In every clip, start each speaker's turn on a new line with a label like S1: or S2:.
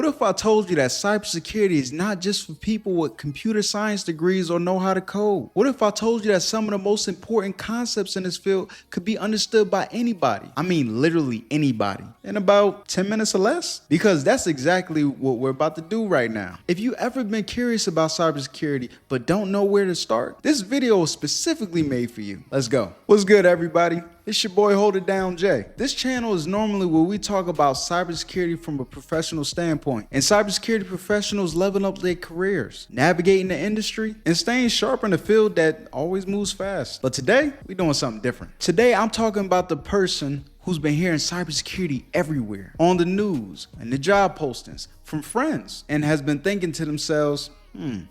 S1: What if I told you that cybersecurity is not just for people with computer science degrees or know how to code? What if I told you that some of the most important concepts in this field could be understood by anybody? I mean, literally anybody. In about 10 minutes or less? Because that's exactly what we're about to do right now. If you ever been curious about cybersecurity but don't know where to start, this video was specifically made for you. Let's go. What's good, everybody? It's your boy HoldITDownJ. This channel is normally where we talk about cybersecurity from a professional standpoint, and cybersecurity professionals leveling up their careers, navigating the industry, and staying sharp in a field that always moves fast. But today, we're doing something different. Today, I'm talking about the person who's been hearing cybersecurity everywhere, on the news and the job postings, from friends, and has been thinking to themselves,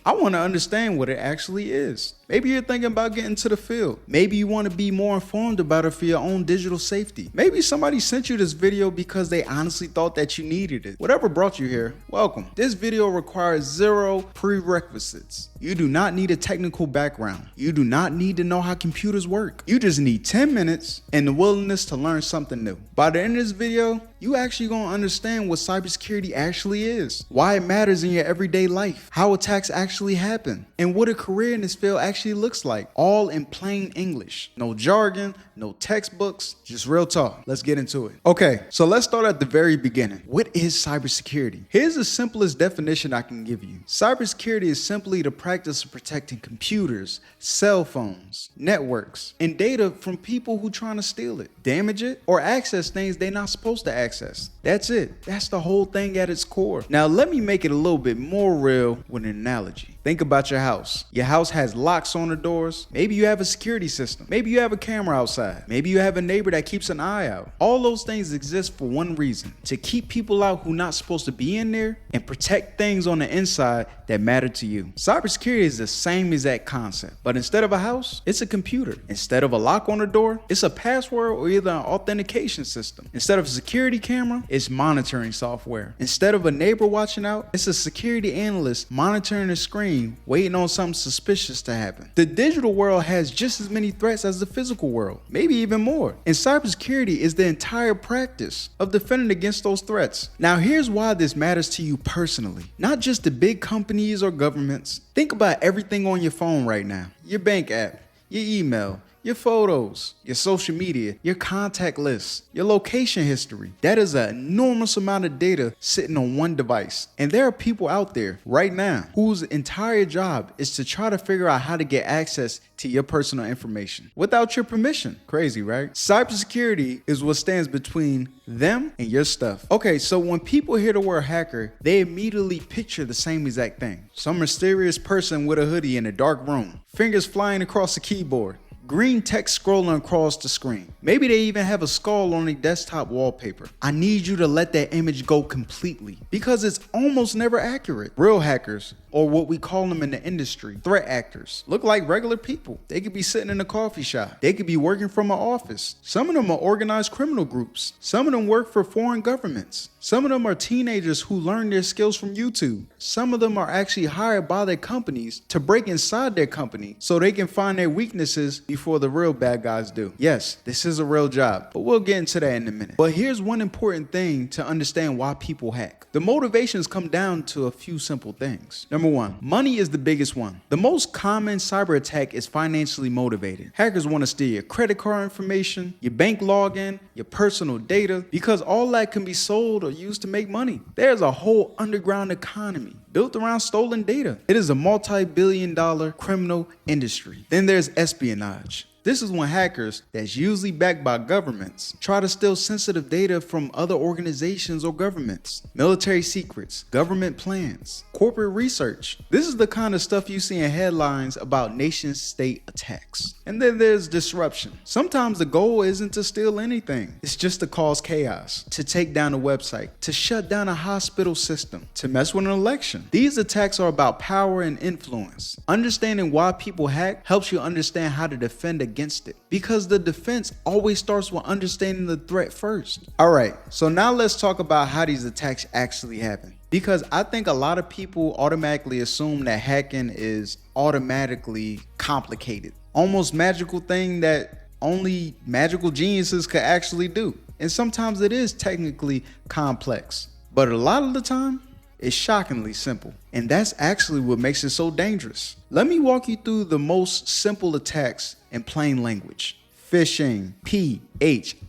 S1: I want to understand what it actually is. Maybe you're thinking about getting into the field. Maybe you want to be more informed about it for your own digital safety. Maybe somebody sent you this video because they honestly thought that you needed it. Whatever brought you here, welcome. This video requires 0 prerequisites. You do not need a technical background. You do not need to know how computers work. You just need 10 minutes and the willingness to learn something new. By the end of this video, you actually gonna understand what cybersecurity actually is, why it matters in your everyday life, how attacks actually happen, and what a career in this field actually looks like, all in plain English. No jargon, no textbooks, just real talk. Let's get into it. Okay, so let's start at the very beginning. What is cybersecurity? Here's the simplest definition I can give you. Cybersecurity is simply the practice of protecting computers, cell phones, networks, and data from people who trying to steal it, damage it, or access things they're not supposed to access. That's it. That's the whole thing at its core. Now, let me make it a little bit more real with an analogy. Think about your house. Your house has locks on the doors. Maybe you have a security system. Maybe you have a camera outside. Maybe you have a neighbor that keeps an eye out. All those things exist for one reason: to keep people out who are not supposed to be in there and protect things on the inside that matter to you. Cybersecurity is the same exact concept, but instead of a house, it's a computer. Instead of a lock on the door, it's a password or either an authentication system. Instead of a security camera, it's monitoring software. Instead of a neighbor watching out, it's a security analyst monitoring the screen, waiting on something suspicious to happen. The digital world has just as many threats as the physical world, maybe even more. And cybersecurity is the entire practice of defending against those threats. Now, here's why this matters to you personally. Not just the big companies or governments. Think about everything on your phone right now. Your bank app, your email, your photos, your social media, your contact lists, your location history. That is an enormous amount of data sitting on one device. And there are people out there right now whose entire job is to try to figure out how to get access to your personal information without your permission. Crazy, right? Cybersecurity is what stands between them and your stuff. Okay, so when people hear the word hacker, they immediately picture the same exact thing. Some mysterious person with a hoodie in a dark room, fingers flying across the keyboard, green text scrolling across the screen. Maybe they even have a skull on their desktop wallpaper. I need you to let that image go completely because it's almost never accurate. Real hackers, or what we call them in the industry, threat actors, look like regular people. They could be sitting in a coffee shop. They could be working from an office. Some of them are organized criminal groups. Some of them work for foreign governments. Some of them are teenagers who learn their skills from YouTube. Some of them are actually hired by their companies to break inside their company so they can find their weaknesses before the real bad guys do. Yes, this is a real job, but we'll get into that in a minute. But here's one important thing to understand why people hack. The motivations come down to a few simple things. Number one, money is the biggest one. The most common cyber attack is financially motivated. Hackers want to steal your credit card information, your bank login, your personal data, because all that can be sold or used to make money. There's a whole underground economy built around stolen data. It is a multi-billion-dollar criminal industry. Then there's espionage. This is when hackers, that's usually backed by governments, try to steal sensitive data from other organizations or governments, military secrets, government plans, corporate research. This is the kind of stuff you see in headlines about nation-state attacks. And then there's disruption. Sometimes the goal isn't to steal anything. It's just to cause chaos, to take down a website, to shut down a hospital system, to mess with an election. These attacks are about power and influence. Understanding why people hack helps you understand how to defend against it, because the defense always starts with understanding the threat first. All right, so now let's talk about how these attacks actually happen, because I think a lot of people automatically assume that hacking is automatically complicated, almost magical thing that only magical geniuses could actually do. And sometimes it is technically complex, but a lot of the time It's shockingly simple. And that's actually what makes it so dangerous. Let me walk you through the most simple attacks in plain language. Phishing. P-H-I-S-H-I-N-G.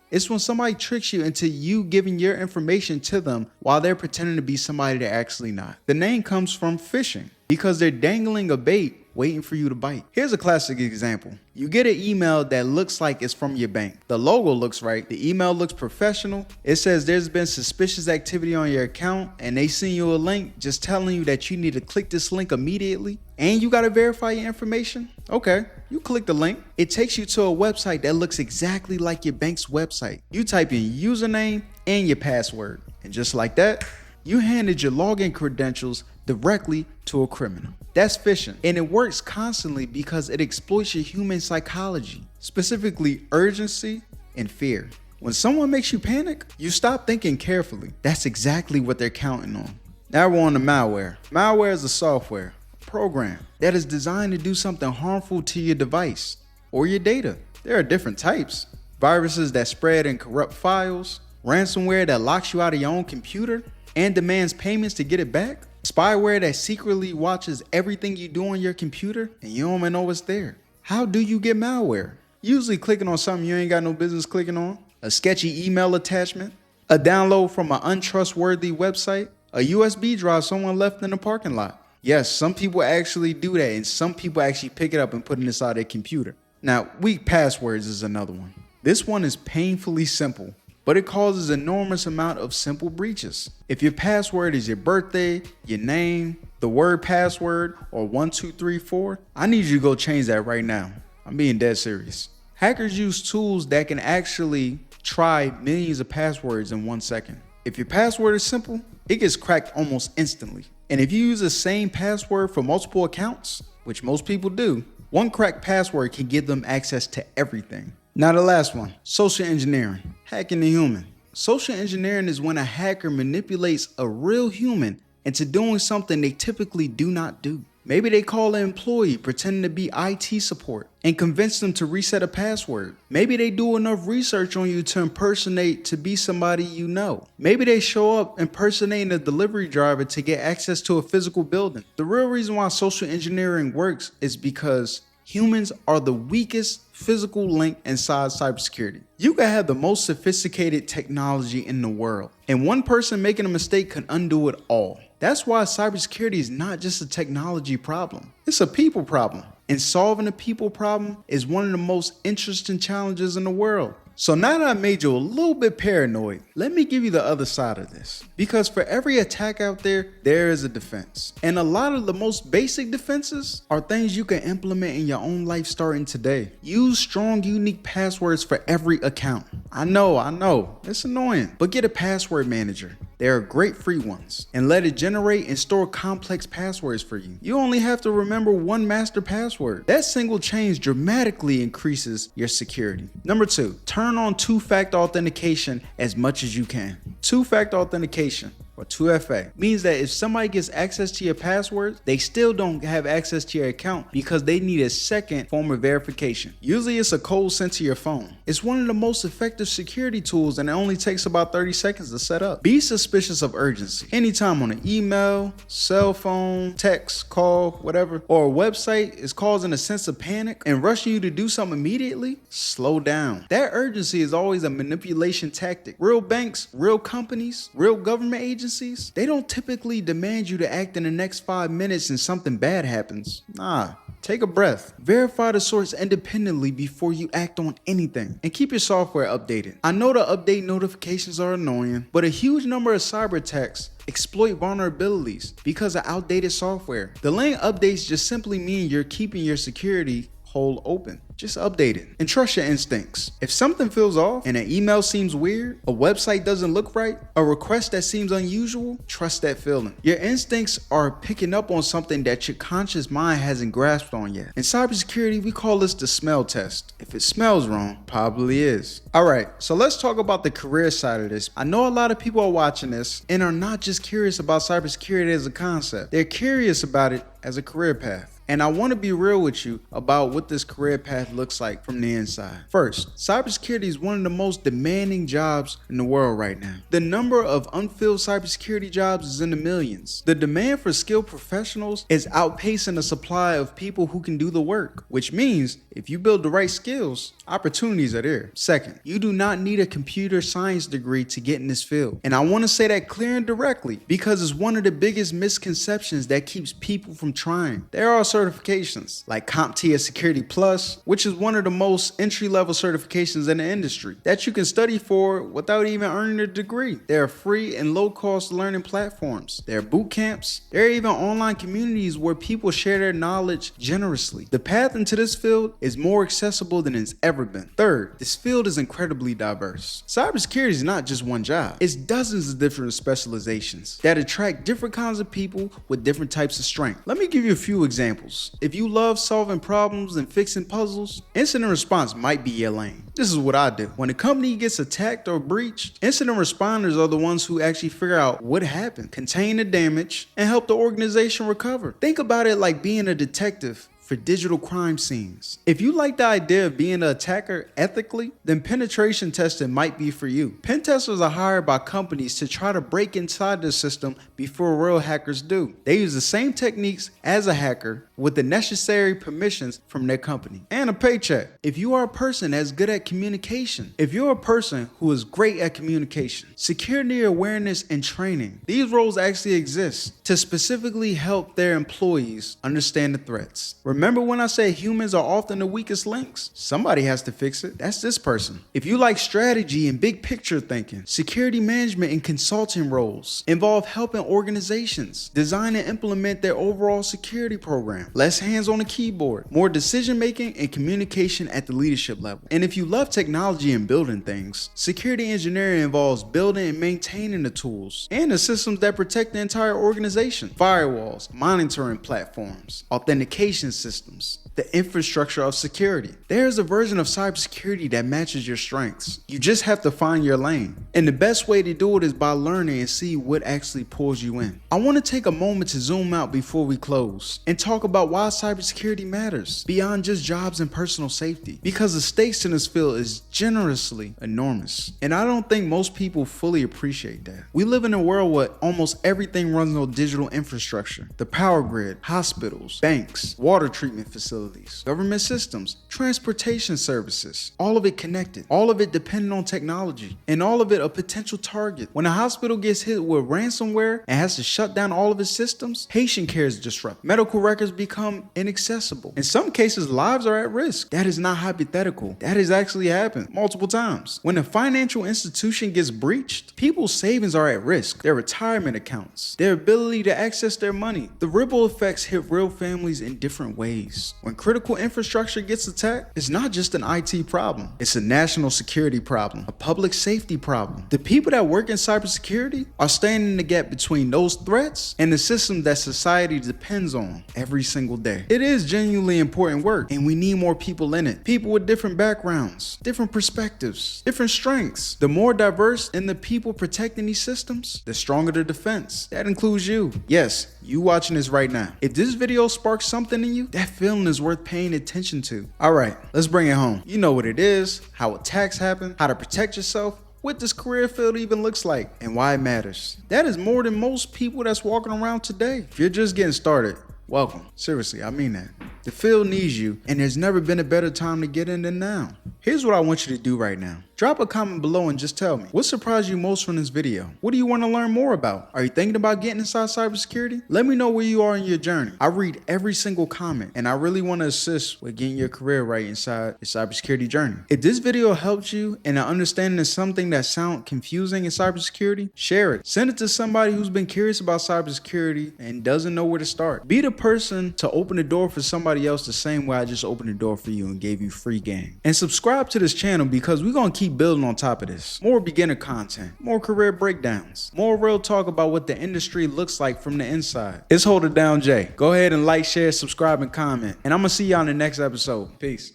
S1: It's when somebody tricks you into you giving your information to them while they're pretending to be somebody they're actually not. The name comes from phishing because they're dangling a bait waiting for you to bite. Here's a classic example. You get an email that looks like it's from your bank. The logo looks right. The email looks professional. It says there's been suspicious activity on your account and they send you a link just telling you that you need to click this link immediately and you got to verify your information. Okay, you click the link. It takes you to a website that looks exactly like your bank's website. You type in username and your password. And just like that, you handed your login credentials directly to a criminal. That's phishing, and it works constantly because it exploits your human psychology, specifically urgency and fear. When someone makes you panic, you stop thinking carefully. That's exactly what they're counting on. Now we're on to malware. Malware is a software, a program that is designed to do something harmful to your device or your data. There are different types. Viruses that spread and corrupt files, ransomware that locks you out of your own computer and demands payments to get it back, spyware that secretly watches everything you do on your computer and you don't even know what's there. How do you get malware? Usually clicking on something you ain't got no business clicking on, a sketchy email attachment, a download from an untrustworthy website, a USB drive someone left in the parking lot. Yes, some people actually do that and some people actually pick it up and put it inside their computer. Now, weak passwords is another one. This one is painfully simple, but it causes enormous amount of simple breaches. If your password is your birthday, your name, the word password, or 1234, I need you to go change that right now. I'm being dead serious. Hackers use tools that can actually try millions of passwords in 1 second. If your password is simple, it gets cracked almost instantly. And if you use the same password for multiple accounts, which most people do, one cracked password can give them access to everything. Now the last one, social engineering, hacking the human. Social engineering is when a hacker manipulates a real human into doing something they typically do not do. Maybe they call an employee pretending to be IT support and convince them to reset a password. Maybe they do enough research on you to impersonate to be somebody you know. Maybe they show up impersonating a delivery driver to get access to a physical building. The real reason why social engineering works is because humans are the weakest physical link inside cybersecurity. You can have the most sophisticated technology in the world, and one person making a mistake can undo it all. That's why cybersecurity is not just a technology problem, it's a people problem. And solving a people problem is one of the most interesting challenges in the world. So now that I made you a little bit paranoid, let me give you the other side of this. Because for every attack out there, there is a defense. And a lot of the most basic defenses are things you can implement in your own life starting today. Use strong, unique passwords for every account. I know, it's annoying, but get a password manager. There are great free ones, and let it generate and store complex passwords for you. You only have to remember one master password. That single change dramatically increases your security. Number 2, turn on two-factor authentication as much as you can. Two-factor authentication, or 2FA, means that if somebody gets access to your passwords, they still don't have access to your account because they need a second form of verification. Usually it's a code sent to your phone. It's one of the most effective security tools and it only takes about 30 seconds to set up. Be suspicious of urgency. Anytime on an email, cell phone, text, call, whatever, or a website is causing a sense of panic and rushing you to do something immediately, slow down. That urgency is always a manipulation tactic. Real banks, real companies, real government agencies, they don't typically demand you to act in the next 5 minutes and something bad happens. Nah, take a breath. Verify the source independently before you act on anything. And keep your software updated. I know the update notifications are annoying, but a huge number of cyber attacks exploit vulnerabilities because of outdated software. Delaying updates just simply mean you're keeping your security hole open. Just update it and trust your instincts. If something feels off and an email seems weird, a website doesn't look right, a request that seems unusual, trust that feeling. Your instincts are picking up on something that your conscious mind hasn't grasped on yet. In cybersecurity, we call this the smell test. If it smells wrong, probably is. Alright, so let's talk about the career side of this. I know a lot of people are watching this and are not just curious about cybersecurity as a concept. They're curious about it as a career path. And I want to be real with you about what this career path looks like from the inside. First, cybersecurity is one of the most demanding jobs in the world right now. The number of unfilled cybersecurity jobs is in the millions. The demand for skilled professionals is outpacing the supply of people who can do the work, which means if you build the right skills, opportunities are there. Second, you do not need a computer science degree to get in this field. And I want to say that clear and directly because it's one of the biggest misconceptions that keeps people from trying. There are certifications like CompTIA Security Plus, which is one of the most entry-level certifications in the industry that you can study for without even earning a degree. There are free and low-cost learning platforms. There are boot camps. There are even online communities where people share their knowledge generously. The path into this field is more accessible than it's ever been. Third, this field is incredibly diverse. Cybersecurity is not just one job. It's dozens of different specializations that attract different kinds of people with different types of strength. Let me give you a few examples. If you love solving problems and fixing puzzles, incident response might be your lane. This is what I do. When a company gets attacked or breached, incident responders are the ones who actually figure out what happened, contain the damage, and help the organization recover. Think about it like being a detective for digital crime scenes. If you like the idea of being an attacker ethically, then penetration testing might be for you. Pen testers are hired by companies to try to break inside the system before real hackers do. They use the same techniques as a hacker with the necessary permissions from their company and a paycheck. If you are a person that's good at communication, if you're a person who is great at communication, security awareness and training, these roles actually exist to specifically help their employees understand the threats. Remember when I said humans are often the weakest links? Somebody has to fix it. That's this person. If you like strategy and big picture thinking, security management and consulting roles involve helping organizations design and implement their overall security program. Less hands on the keyboard, more decision making and communication at the leadership level. And if you love technology and building things, security engineering involves building and maintaining the tools and the systems that protect the entire organization. Firewalls, monitoring platforms, authentication systems, the infrastructure of security. There's a version of cybersecurity that matches your strengths. You just have to find your lane. And the best way to do it is by learning and see what actually pulls you in. I want to take a moment to zoom out before we close and talk about why cybersecurity matters beyond just jobs and personal safety. Because the stakes in this field is generously enormous. And I don't think most people fully appreciate that. We live in a world where almost everything runs on digital infrastructure. The power grid, hospitals, banks, water treatment facilities, government systems, transportation services, all of it connected, all of it dependent on technology, and all of it a potential target. When a hospital gets hit with ransomware and has to shut down all of its systems, patient care is disrupted. Medical records become inaccessible. In some cases, lives are at risk. That is not hypothetical. That has actually happened multiple times. When a financial institution gets breached, people's savings are at risk. Their retirement accounts, their ability to access their money. The ripple effects hit real families in different ways. When critical infrastructure gets attacked, it's not just an IT problem. It's a national security problem, a public safety problem. The people that work in cybersecurity are standing in the gap between those threats and the system that society depends on every single day. It is genuinely important work, and we need more people in it. People with different backgrounds, different perspectives, different strengths. The more diverse in the people protecting these systems, the stronger the defense. That includes you. Yes, you watching this right now. If this video sparks something in you, that feeling is worth paying attention to. All right, let's bring it home. You know what it is, how attacks happen, how to protect yourself, what this career field even looks like, and why it matters. That is more than most people that's walking around today. If you're just getting started, welcome. Seriously, I mean that. The field needs you, and there's never been a better time to get in than now. Here's what I want you to do right now. Drop a comment below and just tell me, what surprised you most from this video? What do you want to learn more about? Are you thinking about getting inside cybersecurity? Let me know where you are in your journey. I read every single comment, and I really want to assist with getting your career right inside your cybersecurity journey. If this video helped you in understanding something that sounds confusing in cybersecurity, share it. Send it to somebody who's been curious about cybersecurity and doesn't know where to start. Be the person to open the door for somebody else the same way I just opened the door for you and gave you free game. And subscribe to this channel because we're going to keep building on top of this. More beginner content, more career breakdowns, more real talk about what the industry looks like from the inside. It's HoldITDownJ. Go ahead and like, share, subscribe, and comment. And I'm going to see y'all in the next episode. Peace.